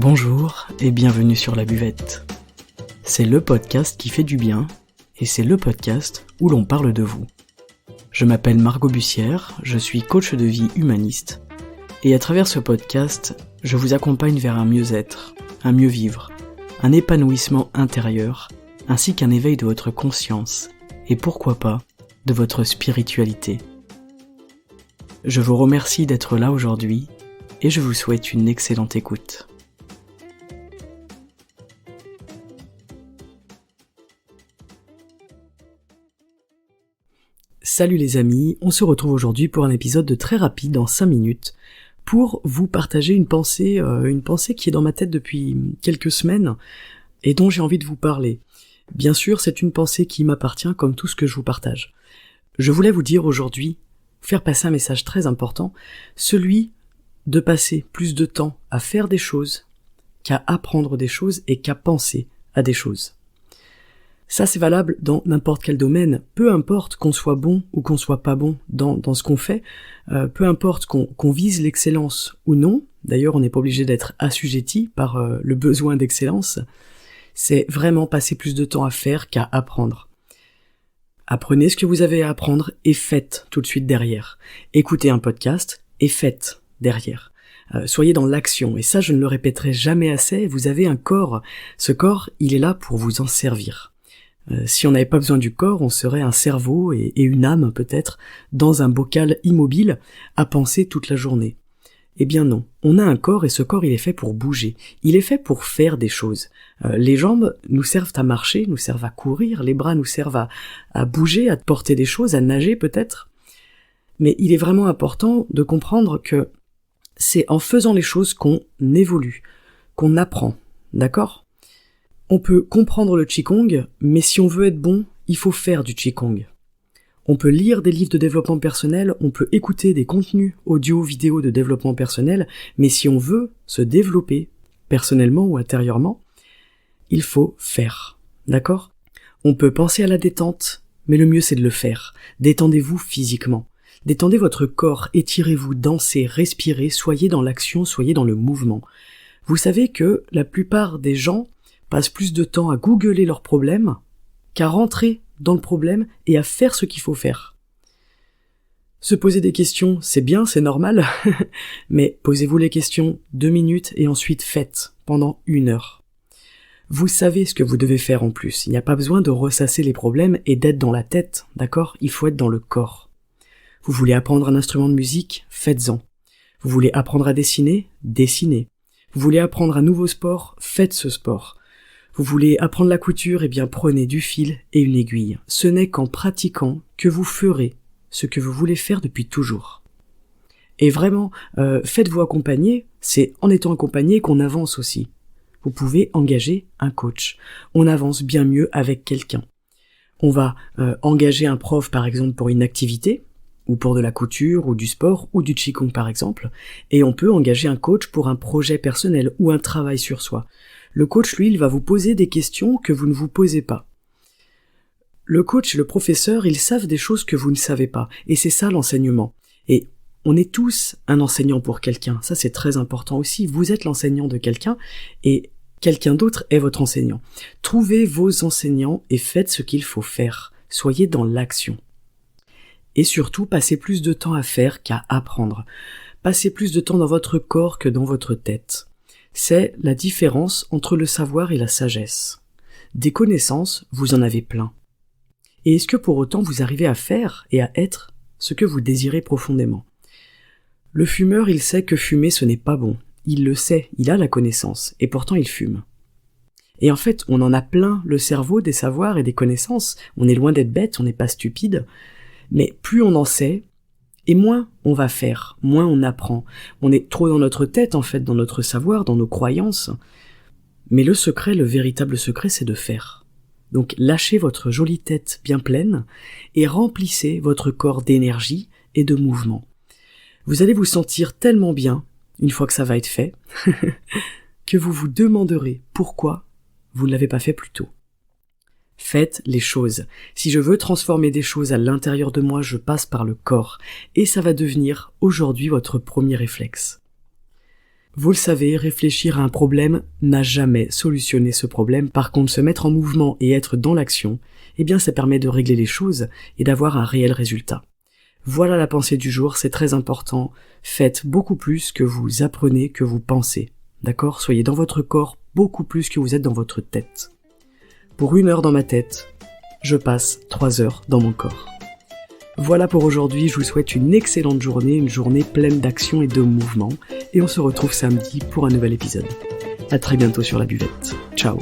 Bonjour et bienvenue sur La Buvette. C'est le podcast qui fait du bien et c'est le podcast où l'on parle de vous. Je m'appelle Margot Bussière, je suis coach de vie humaniste et à travers ce podcast, je vous accompagne vers un mieux-être, un mieux vivre, un épanouissement intérieur ainsi qu'un éveil de votre conscience et pourquoi pas de votre spiritualité. Je vous remercie d'être là aujourd'hui et je vous souhaite une excellente écoute. Salut les amis, on se retrouve aujourd'hui pour un épisode très rapide en 5 minutes pour vous partager une pensée qui est dans ma tête depuis quelques semaines et dont j'ai envie de vous parler. Bien sûr, c'est une pensée qui m'appartient comme tout ce que je vous partage. Je voulais vous dire aujourd'hui, faire passer un message très important, celui de passer plus de temps à faire des choses qu'à apprendre des choses et qu'à penser à des choses. Ça, c'est valable dans n'importe quel domaine, peu importe qu'on soit bon ou qu'on soit pas bon dans ce qu'on fait, peu importe qu'on vise l'excellence ou non, d'ailleurs on n'est pas obligé d'être assujetti par le besoin d'excellence, c'est vraiment passer plus de temps à faire qu'à apprendre. Apprenez ce que vous avez à apprendre et faites tout de suite derrière. Écoutez un podcast et faites derrière. Soyez dans l'action, et ça je ne le répéterai jamais assez, vous avez un corps, ce corps il est là pour vous en servir. Si on n'avait pas besoin du corps, on serait un cerveau et une âme peut-être dans un bocal immobile à penser toute la journée. Eh bien non, on a un corps et ce corps il est fait pour bouger, il est fait pour faire des choses. Les jambes nous servent à marcher, nous servent à courir, les bras nous servent à bouger, à porter des choses, à nager peut-être. Mais il est vraiment important de comprendre que c'est en faisant les choses qu'on évolue, qu'on apprend, d'accord ? On peut comprendre le Qigong, mais si on veut être bon, il faut faire du Qigong. On peut lire des livres de développement personnel, on peut écouter des contenus audio, vidéo de développement personnel, mais si on veut se développer personnellement ou intérieurement, il faut faire, d'accord ? On peut penser à la détente, mais le mieux c'est de le faire. Détendez-vous physiquement. Détendez votre corps, étirez-vous, dansez, respirez, soyez dans l'action, soyez dans le mouvement. Vous savez que la plupart des gens passent plus de temps à googler leurs problèmes qu'à rentrer dans le problème et à faire ce qu'il faut faire. Se poser des questions, c'est bien, c'est normal, mais posez-vous les questions 2 minutes et ensuite faites pendant 1 heure. Vous savez ce que vous devez faire en plus, il n'y a pas besoin de ressasser les problèmes et d'être dans la tête, d'accord ? Il faut être dans le corps. Vous voulez apprendre un instrument de musique ? Faites-en. Vous voulez apprendre à dessiner ? Dessinez. Vous voulez apprendre un nouveau sport ? Faites ce sport. Vous voulez apprendre la couture ? Eh bien prenez du fil et une aiguille. Ce n'est qu'en pratiquant que vous ferez ce que vous voulez faire depuis toujours. Et vraiment, faites-vous accompagner, c'est en étant accompagné qu'on avance aussi. Vous pouvez engager un coach. On avance bien mieux avec quelqu'un. On va engager un prof par exemple pour une activité, ou pour de la couture, ou du sport, ou du Qigong par exemple, et on peut engager un coach pour un projet personnel ou un travail sur soi. Le coach, lui, il va vous poser des questions que vous ne vous posez pas. Le coach et le professeur, ils savent des choses que vous ne savez pas, et c'est ça l'enseignement. Et on est tous un enseignant pour quelqu'un, ça c'est très important aussi, vous êtes l'enseignant de quelqu'un, et quelqu'un d'autre est votre enseignant. Trouvez vos enseignants et faites ce qu'il faut faire, soyez dans l'action. Et surtout, passez plus de temps à faire qu'à apprendre. Passez plus de temps dans votre corps que dans votre tête. C'est la différence entre le savoir et la sagesse. Des connaissances, vous en avez plein. Et est-ce que pour autant vous arrivez à faire et à être ce que vous désirez profondément ? Le fumeur, il sait que fumer ce n'est pas bon. Il le sait, il a la connaissance, et pourtant il fume. Et en fait, on en a plein le cerveau des savoirs et des connaissances. On est loin d'être bête, on n'est pas stupide. Mais plus on en sait, et moins on va faire, moins on apprend. On est trop dans notre tête, en fait, dans notre savoir, dans nos croyances. Mais le secret, le véritable secret, c'est de faire. Donc lâchez votre jolie tête bien pleine et remplissez votre corps d'énergie et de mouvement. Vous allez vous sentir tellement bien, une fois que ça va être fait, que vous vous demanderez pourquoi vous ne l'avez pas fait plus tôt. Faites les choses. Si je veux transformer des choses à l'intérieur de moi, je passe par le corps. Et ça va devenir aujourd'hui votre premier réflexe. Vous le savez, réfléchir à un problème n'a jamais solutionné ce problème. Par contre, se mettre en mouvement et être dans l'action, eh bien ça permet de régler les choses et d'avoir un réel résultat. Voilà la pensée du jour, c'est très important. Faites beaucoup plus que vous apprenez, que vous pensez. D'accord ? Soyez dans votre corps beaucoup plus que vous êtes dans votre tête. Pour 1 heure dans ma tête, je passe 3 heures dans mon corps. Voilà pour aujourd'hui, je vous souhaite une excellente journée, une journée pleine d'action et de mouvement, et on se retrouve samedi pour un nouvel épisode. À très bientôt sur la buvette. Ciao.